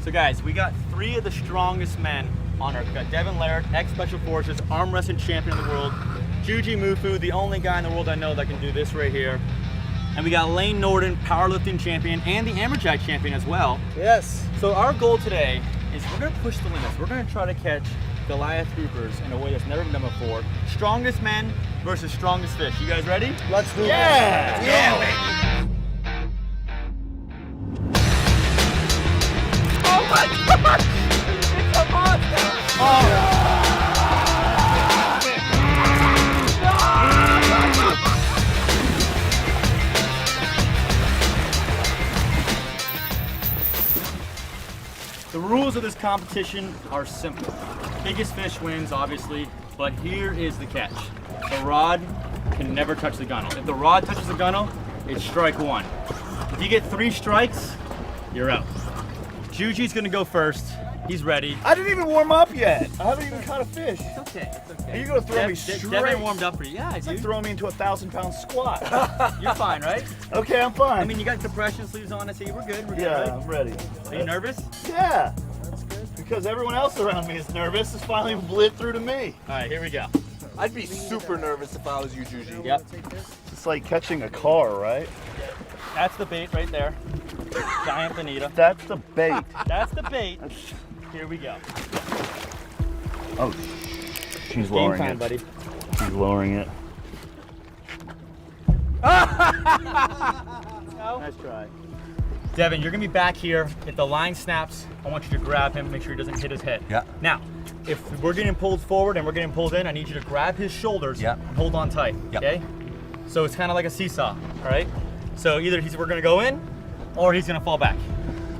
So guys, we got 3 of the strongest men on our, we got Devin Larratt, ex-Special Forces, arm wrestling champion of the world. Juji Mufu, the only guy in the world I know that can do this right here. And we got Lane Norton, powerlifting champion, and the Amorjai champion as well. Yes. So our goal today is we're gonna push the limits. We're gonna try to catch Goliath groupers in a way that's never been done before. Strongest men versus strongest fish. You guys ready? Let's do Yeah! it. Yeah! Oh my God! It's a monster! Oh! The rules of this competition are simple. Biggest fish wins, obviously, but here is the catch. The rod can never touch the gunnel. If the rod touches the gunnel, it's strike 1. If you get 3 strikes, you're out. Juji's gonna go first. He's ready. I didn't even warm up yet. I haven't even caught a fish. It's okay, it's okay. Are you gonna throw me straight? Devin warmed up for you. Yeah, It's dude. like throwing me into a 1,000-pound squat. You're fine, right? Okay, I'm fine. I mean, you got compression sleeves on. I see we're good. We're good, yeah, right? I'm ready. Are you nervous? Yeah. That's good. Because everyone else around me is nervous. It's finally lit through to me. All right, here we go. I'd be super nervous if I was you, Juji. Yep. It's like catching a car, right? That's the bait right there. Giant bonita. That's the bait. That's the bait. Here we go. Oh, she's Game lowering time, it. buddy. She's lowering it. Nice try. Devin, you're gonna be back here. If the line snaps, I want you to grab him, make sure he doesn't hit his head. Yeah. Now, if we're getting pulled forward and we're getting pulled in, I need you to grab his shoulders Yeah. and hold on tight, Yep. okay? So it's kind of like a seesaw, all right? So either we're gonna go in, or he's gonna fall back.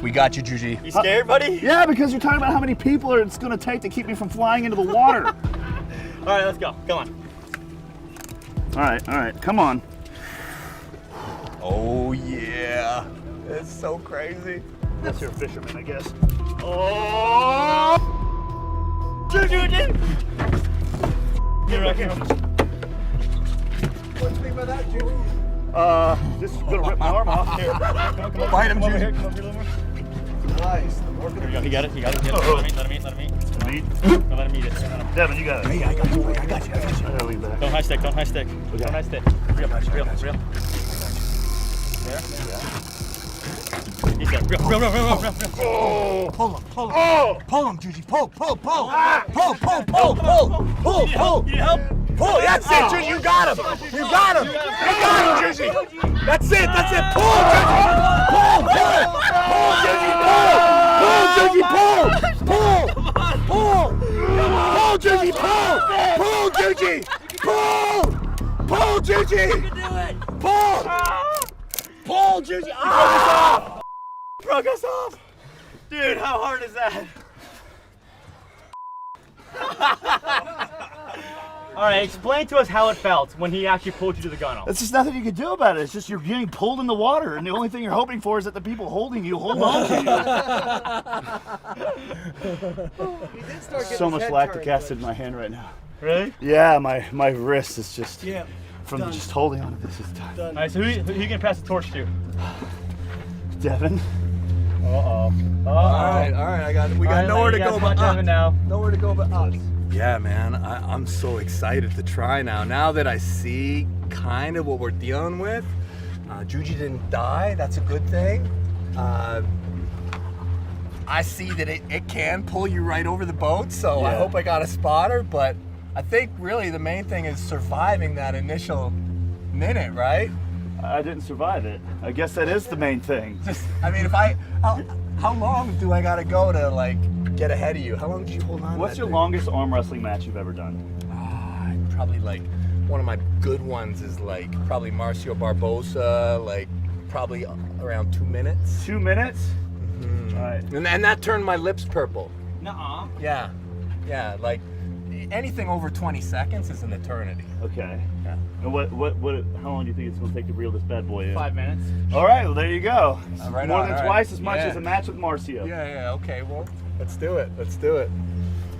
We got you, Juji. You scared, buddy? Yeah, because you're talking about how many people it's going to take to keep me from flying into the water. All right, let's go, come on. All right, come on. Oh, yeah. It's so crazy. Unless you're a fisherman, I guess. Oh! Juju! Here. What do you think about that, Juji? This is going to rip my arm off. Here. Come on, Bite him, come over Juju. here, come over here a little more. Nice. Here we go, he got it. Let him eat. Lead. No, let him eat it. No. Devin, you got it. Hey, I got you. I got you. I gotta leave that. Don't high stick. Don't high stick. Real. There. He's there. Real. Oh! Pull him. Oh! Pull him, Juji. Pull. Pull. You need help? Pull. That's it, Juji. You got him. You got him, Juji. That's it. Pull, Juji. Pull, Juji. Pull, Juji. Pull. Pull, Juji. Pull, Juji. Pull, Juji. Pull, Juji. Ah! Broke us off. Dude, how hard is that? All right, explain to us how it felt when he actually pulled you to the gunnel. There's just nothing you can do about it. It's just you're getting pulled in the water, and the only thing you're hoping for is that the people holding you hold on to you. So much lactic acid in my hand right now. Really? Yeah, my wrist is just from just holding on to this is done. All right, so who you gonna pass the torch to? Devin. All right. We got nowhere to go but up. now. Nowhere to go but up. Yeah, man, I'm so excited to try now. Now that I see kind of what we're dealing with, Juji didn't die. That's a good thing. I see that it can pull you right over the boat, so I hope I got a spotter. But I think really the main thing is surviving that initial minute, right? I didn't survive it. I guess that is the main thing. I mean, how long do I gotta go to like get ahead of you? How long did you hold on? What's your longest arm wrestling match you've ever done? Probably like one of my good ones is like probably Marcio Barbosa, like probably around 2 minutes. 2 minutes? Mm-hmm. All right. And that turned my lips purple. Nuh-uh. Yeah, like anything over 20 seconds is an eternity. Okay. Yeah. And how long do you think it's going to take to reel this bad boy in? 5 minutes. All right, well there you go. Right More on, than all twice right. as much as a match with Marcio. Yeah, okay, well, let's do it.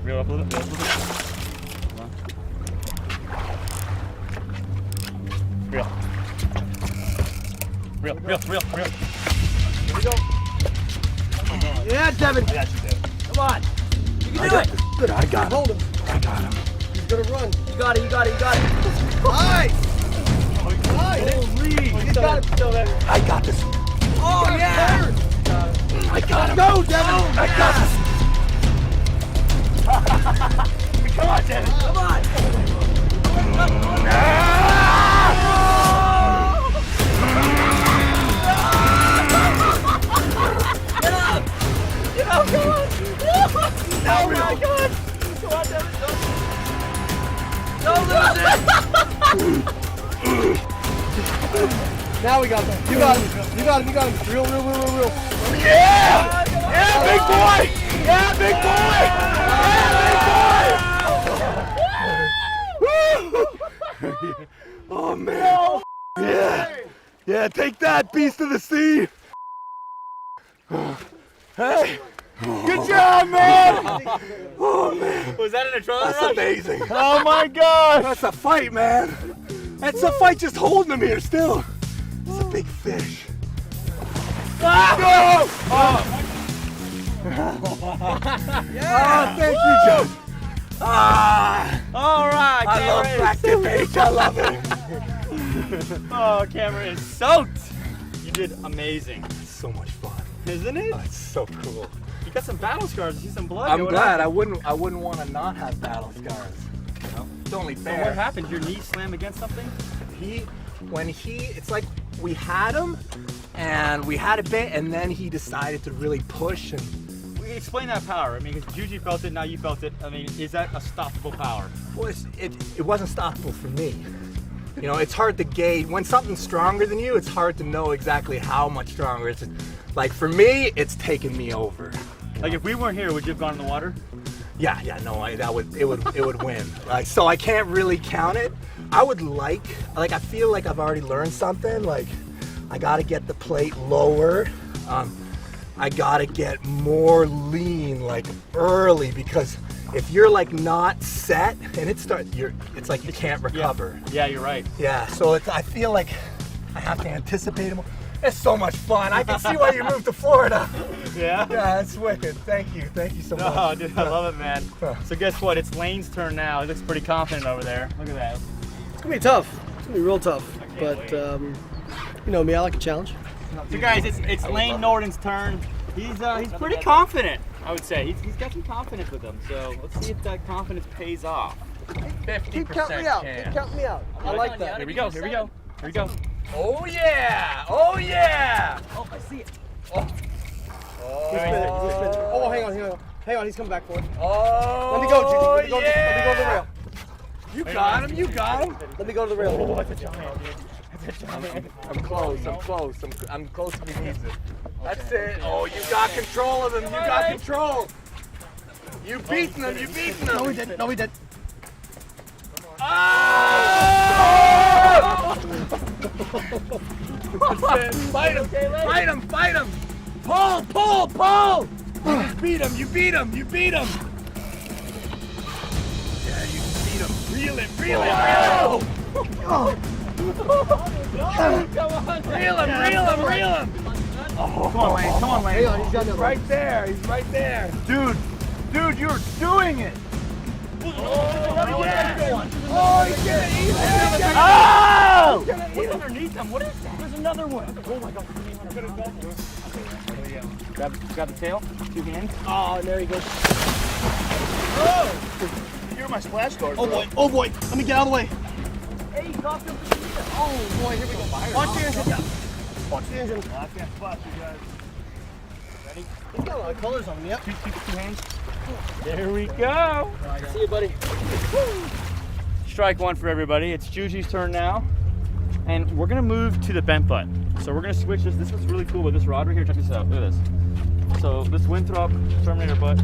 Reel up a little bit. Reel. Here we go. Yeah, Devin. I got you, Devin. Come on. You can do it. Good, I got him. Hold him. I got him. He's gonna run. You got it. You got it. You got it. Nice. Nice. Holy. He's got it. Still there. I got this. Oh yeah. I got him. Go, Devin. I got this. Come on, Devin. Come on. Get up. Get up. Come on. Oh my God. Come on, Devin. Don't lose it. Now we got him. You got him. You got him. You got him. Real. Yeah! Yeah, big boy! Yeah, big boy! Yeah, big boy! Oh, man. Yeah. Yeah, take that, beast of the sea. Hey. Good job, man! Oh, man. Was that an adrenaline That's rush? amazing. Oh my gosh! That's a fight, man. That's a fight just holding him here still. It's a big fish. Ah! No! Oh, thank you, Joe. Ah! All right, I love Practice Beach. I love it. Oh, camera is soaked. You did amazing, It's so much fun. isn't it? Oh, it's so cool. You got some battle scars. I see some blood. I'm What glad. happened? I wouldn't want to not have battle scars. You know, it's only So fair. what happened? Your knee slammed against something? It's like we had him, and we had a bit, and then he decided to really push and. Explain that power. I mean, because Juji felt it, now you felt it. I mean, is that a stoppable power? Well, it wasn't stoppable for me. You know, it's hard to gauge. When something's stronger than you, it's hard to know exactly how much stronger. It's like for me, it's taken me over. Like if we weren't here, would you have gone in the water? Yeah, no, it would win. Like, so I can't really count it. I would I feel like I've already learned something. Like, I gotta get the plate lower. I gotta get more lean, like early, because if you're like not set and it's like you can't recover. Yeah, you're right. Yeah, so I feel like I have to anticipate it more. It's so much fun. I can see why you moved to Florida. Yeah? Yeah, it's wicked. Thank you so much. Oh, dude, I love it, man. So guess what? It's Lane's turn now. He looks pretty confident over there. Look at that. It's gonna be tough. It's gonna be real tough. But you know me, I like a challenge. So guys, it's Lane Norton's turn. He's pretty confident, I would say. He's got some confidence with him. So let's see if that confidence pays off. 50% Keep counting me out. Keep counting me out. I like that. Here we go. Oh yeah! Oh yeah! Oh, I see it. Oh. He's spinning. Oh, hang on. He's coming back for it. Oh! Let me go, Judy. Let me go to the yeah. rail. You got him. Let me go to the rail. Oh, that's a giant, dude. That's a giant. I'm close. I'm close to the easy. That's it. Oh, you got control of him. You got control. You beaten him. No, we didn't. Oh! That's it. Fight him. Pull. You beat him. Yeah, you beat him. Reel it. Oh. Reel him. Come on, Lane. Hang on, he's got He's right there. Dude, you're doing it! Oh, yeah. Oh! What's underneath him? What is that? There's another one. Oh my God. Grab the tail. 2 hands. Oh, and there he goes. Oh! You're my splash guard. Oh boy. Let me get out of the way. Hey, he dropped him. Oh boy, here we go. Watch the engine. Watch the engine. I can't spot you guys. Ready? He's got a lot of colors on him. Yep. Two hands. There we go. See you, buddy. Strike one for everybody. It's Juji's turn now. And we're gonna move to the bent butt. So we're gonna switch this. This is really cool with this rod right here. Check this out. Look at this. So this Winthrop Terminator butt,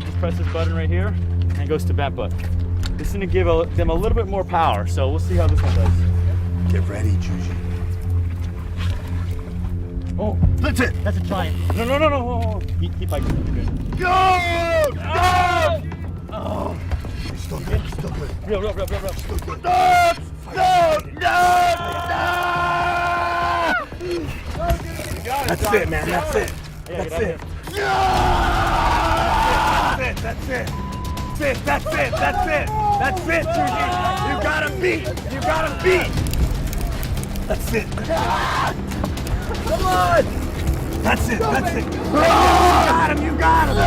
just press this button right here and it goes to bent butt. This is gonna give them a little bit more power. So we'll see how this one does. Get ready, Juji. Oh, That's it! that's a giant. No. Keep like Go! Oh. Still good. Real. No! That's it, man. That's it. Yeah, get out of here. Yeah! That's it. That's it, Suji. You gotta beat. That's it. Come on. That's it. You got him.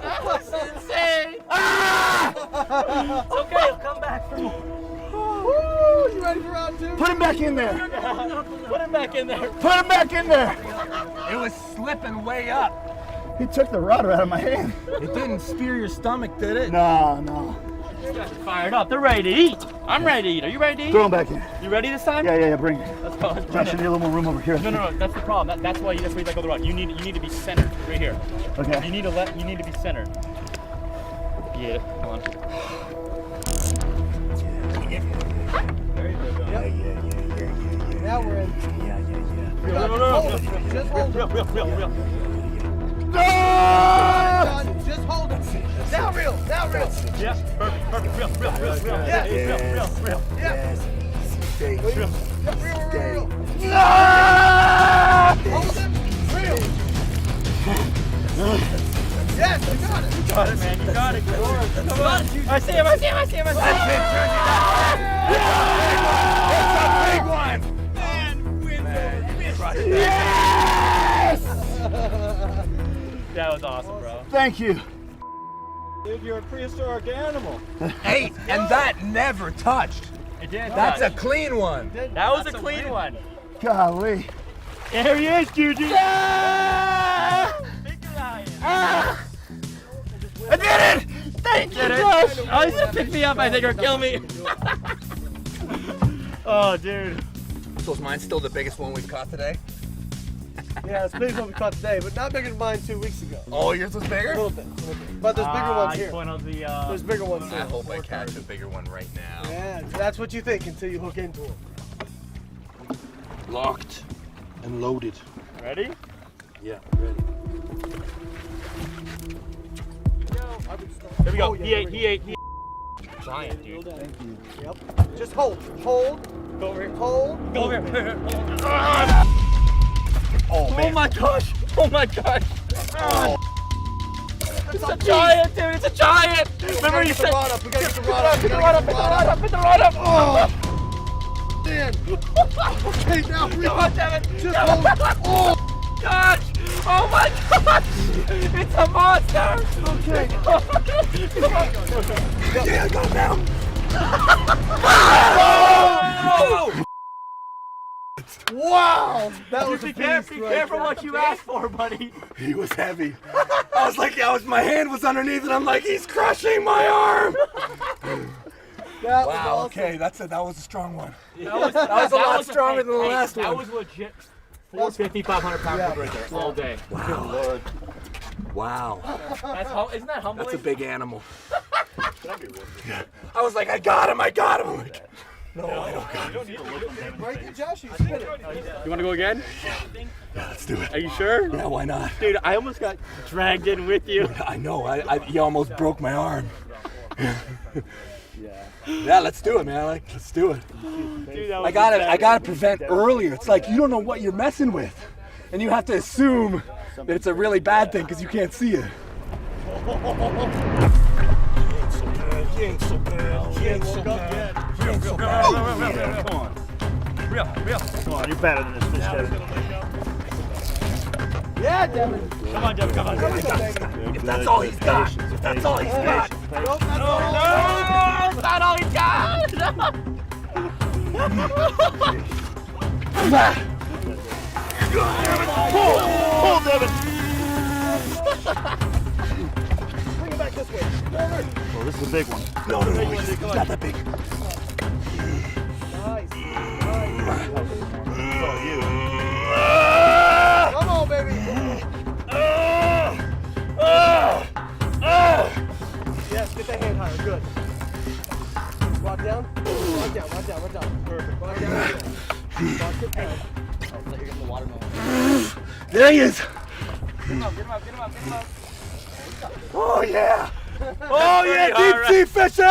That was insane! Okay, he'll come back for more. You ready for round 2? Put him back in there. Put him back in there. Put him back in there. It was slipping way up. He took the rod out of my hand. It didn't spear your stomach, did it? No. These guys are fired up. They're ready to eat. I'm ready to eat. Are you ready to eat? Throw him back in. You ready this time? Yeah, bring it. Let's go. Let's Josh, I need a little more room over here. No. That's the problem. That's why you let go of the rod. You need to be centered right here. Okay. You need to be centered. Yeah. Come on. Very good. Now we're in. No. Just hold it. Real. No! Just hold it. Now reel. Yeah. Perfect. Real. Yeah. Real. Yeah. Stay. Reel. No! Hold it. Reel. Yes, you got it. You got it, man. You got it. Come on. I see him. That's it, It's a big one. Yes! That was awesome, bro. Thank you. Dude, you're a prehistoric animal. Hey, and that never touched. It did. That's a clean one. That was a clean one. Golly. There he is, Juju. Yeah! I did it! Thank you, Josh! Oh, he's gonna pick me up, I think, or kill me. Oh, dude. So is mine still the biggest one we've caught today? Yeah, it's bigger than we caught today, but not bigger than mine 2 weeks ago. Oh, yours was bigger? A little bit. But there's bigger ones here. There's bigger ones I here. hope I catch a bigger one right now. Yeah, that's what you think until you hook into them. Locked and loaded. Ready? Yeah, ready. Here we go. Oh, yeah, He ate. Giant, dude. Thank you. Yep. Just hold. Go over here. Hold. Go over here. Oh, man. Oh my gosh. Oh. It's a giant, dude. It's a giant. Remember you said. We gotta get the rod up. Pick the rod up. Oh. Man. Okay, now Come on, Devin. just hold. Oh. Gosh. Oh my gosh. It's a monster. Okay. Yeah, I got him now. Wow. That was a Be beast careful right there. what you asked for, buddy. He was heavy. My hand was underneath and I'm like, he's crushing my arm. That was Wow, awesome. okay, that was a strong one. That was a lot stronger than the last That one. was legit 450, 500 pounds right there all day. Wow. Wow. Isn't that humbling? That's a big animal. Yeah. I was like, I got him. I'm like, no, I don't got him. Right there, Josh. You spin it. You want to go again? Yeah, let's do it. Are you sure? Yeah, why not? Dude, I almost got dragged in with you. I know. You almost broke my arm. Yeah, let's do it, man. Let's do it. Dude, that was I gotta prevent earlier. It's like you don't know what you're messing with, and you have to assume that it's a really bad thing because you can't see it. Real. Come on, you're better than this fish, Devin. Yeah, Devin. Come on, Devin, come on. If that's all he's got. If that's all he's got. Nope, that's No, it's not all he's got. Pull, Devin! Bring it back this way. Oh, this is a big one. No, he's not that big. Nice. Oh, you. Come on, baby. Yes, get that hand higher. Good. Rock down. Rock down. Perfect. Rock down. Rock it down. There he is. Get him up. Oh yeah! Oh yeah, deep sea fishing!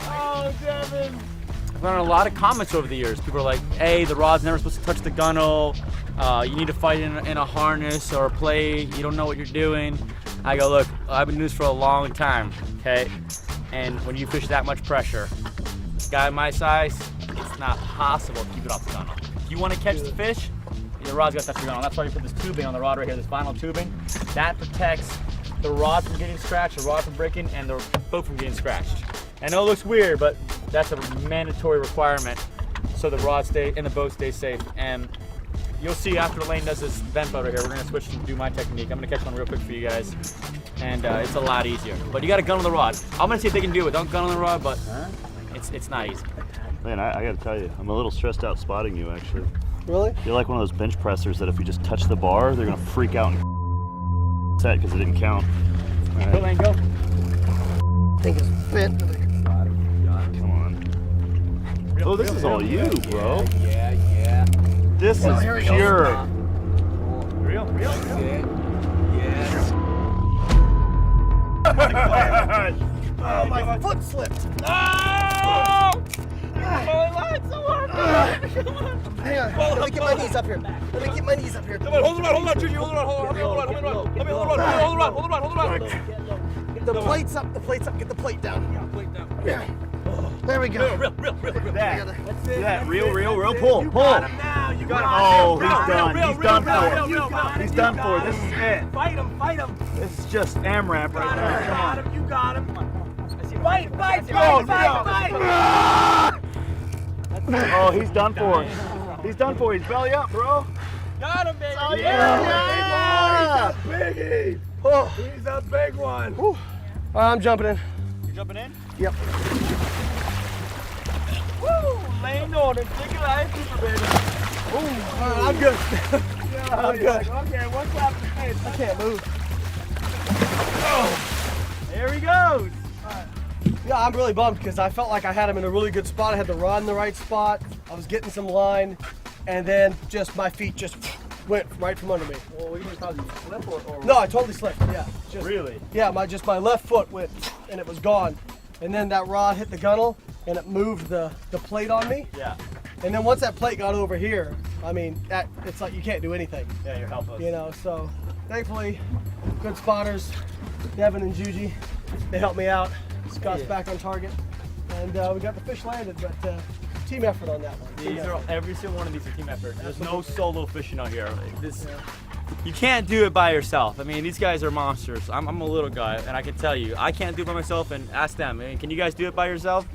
Oh, Devin. I've gotten a lot of comments over the years. People are like, hey, the rod's never supposed to touch the gunnel. You need to fight in a harness or a plate. You don't know what you're doing. I go, look, I've been doing this for a long time, okay? And when you fish that much pressure, guy my size, it's not possible to keep it off the gunnel. If you want to catch the fish, the rod's got to touch the gunnel. That's why you put this tubing on the rod right here, this vinyl tubing. That protects the rod from getting scratched, the rod from breaking, and the boat from getting scratched. I know it looks weird, but that's a mandatory requirement so the rod and the boat stays safe. And you'll see after Lane does this vent boat right here, we're gonna switch and do my technique. I'm gonna catch one real quick for you guys. And it's a lot easier. But you gotta gun on the rod. I'm gonna see if they can do it. Don't gun on the rod, but it's not easy. Man, I gotta tell you, I'm a little stressed out spotting you actually. Really? You're like one of those bench pressers that if you just touch the bar, they're gonna freak out and set because it didn't count. All Go, right. Lane, go. I think it's fit. Come on. Oh, this is all you, bro. Yeah. This is pure. Real. Yes. Oh, my foot slipped. Oh! My line's so hard. Hang on. Let me get my knees up here. Come on, hold on, Gigi, hold on. The plate's up. Get the plate down. Yeah. There we go. Real. That real pull. You got him now. You got Oh, him. he's done. He's done for. Real. He's done for. This is it. Fight him. This is just AMRAP right now. Come on. You got him. Fight. Oh, he's done for. He's done for. He's belly up, bro. Got him, baby. Oh, yeah. Biggie. Oh, He's a big one. I'm jumping in. You jumping in? Yep. Woo! Lane Norton, take it out, keeper, baby. I'm good. I'm good. Okay, one clap in the face. I can't move. There he goes. Yeah, I'm really bummed because I felt like I had him in a really good spot. I had the rod in the right spot. I was getting some line, and then just my feet just went right from under me. Well, you just thought you slipped or No, I totally slipped. Yeah. Just, Really? Yeah, my left foot went and it was gone. And then that rod hit the gunnel and it moved the plate on me. Yeah. And then once that plate got over here, I mean, it's like you can't do anything. Yeah, you're helpless. You know, so thankfully, good spotters, Devin and Juji, they helped me out. Scott's back on target. And we got the fish landed, but team effort on that one. Team These effort. are every single one of these are team effort. There's no solo fishing out here. Like this, you can't do it by yourself. I mean, these guys are monsters. I'm a little guy, and I can tell you, I can't do it by myself. And ask them. I mean, can you guys do it by yourself?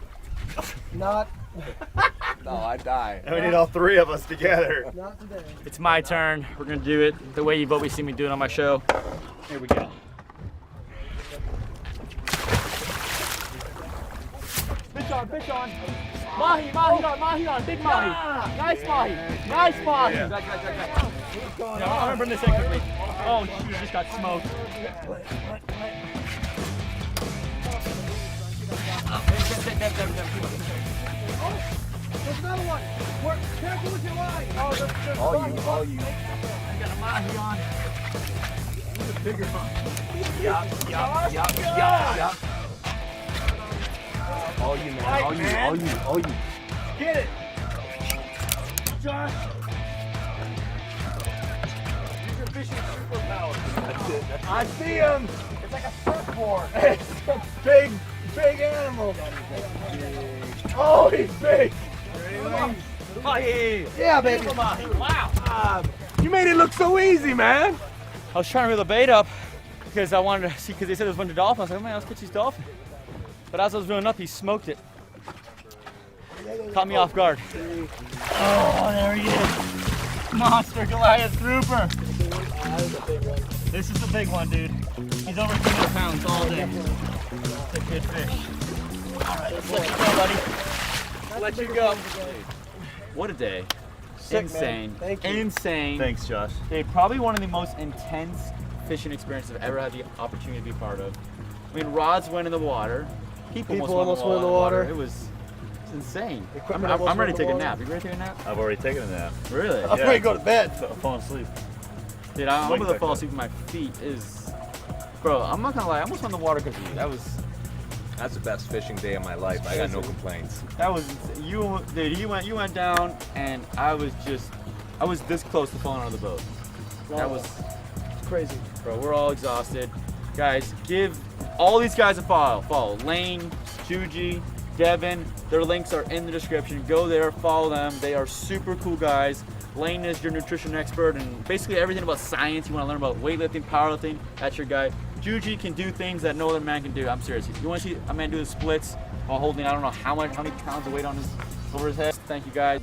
Not No, I die. And we need all three of us together. today. It's my turn. We're gonna do it the way you've always seen me do it on my show. Here we go. Fish on. Mahi on, big mahi. Nice mahi. Yeah, I'm gonna bring this in quickly. Oh, shoot, just got smoked. There's another one. Careful with your line. Oh, there's All you. I got a mahi on. He's a bigger one. Yup. All you, man. All you. Get it. Josh. Use your fishing superpowers. That's it. I see him. It's like a surfboard. Big animal. Oh, he's big. Mahi. Yeah, baby. Wow. You made it look so easy, man. I was trying to reel the bait up because I wanted to see, because they said there was a bunch of dolphins. I was like, man, let's catch these dolphins. But as I was reeling up, he smoked it. Caught me off guard. Oh, there he is. Monster Goliath grouper. This is the big one, dude. He's over 200 pounds all day. It's a good fish. All right, let's let you go, buddy. Let you go. What a day. Sick, Insane. man. Thank you. Insane. Thanks, Josh. Dude, probably one of the most intense fishing experiences I've ever had the opportunity to be part of. I mean, rods went in the water. People almost went in the water. It was insane. I'm ready to take a nap. You ready to take a nap? I've already taken a nap. Really? I'm ready to go to bed. I'm falling asleep. Dude, I'm Like gonna that fall guy. asleep with my feet. Bro, I'm not gonna lie. I almost won the water because of you. That's the best fishing day of my life. I got no complaints. That was you, dude. You went down, and I was this close to falling out of the boat. That was, It's crazy. bro. We're all exhausted, guys. Give all these guys a follow. Lane, Juji, Devin. Their links are in the description. Go there, follow them. They are super cool guys. Lane is your nutrition expert and basically everything about science. You want to learn about weightlifting, powerlifting. That's your guy. Juji can do things that no other man can do. I'm serious. If you want to see a man do the splits while holding, I don't know how many pounds of weight on over his head. Thank you guys.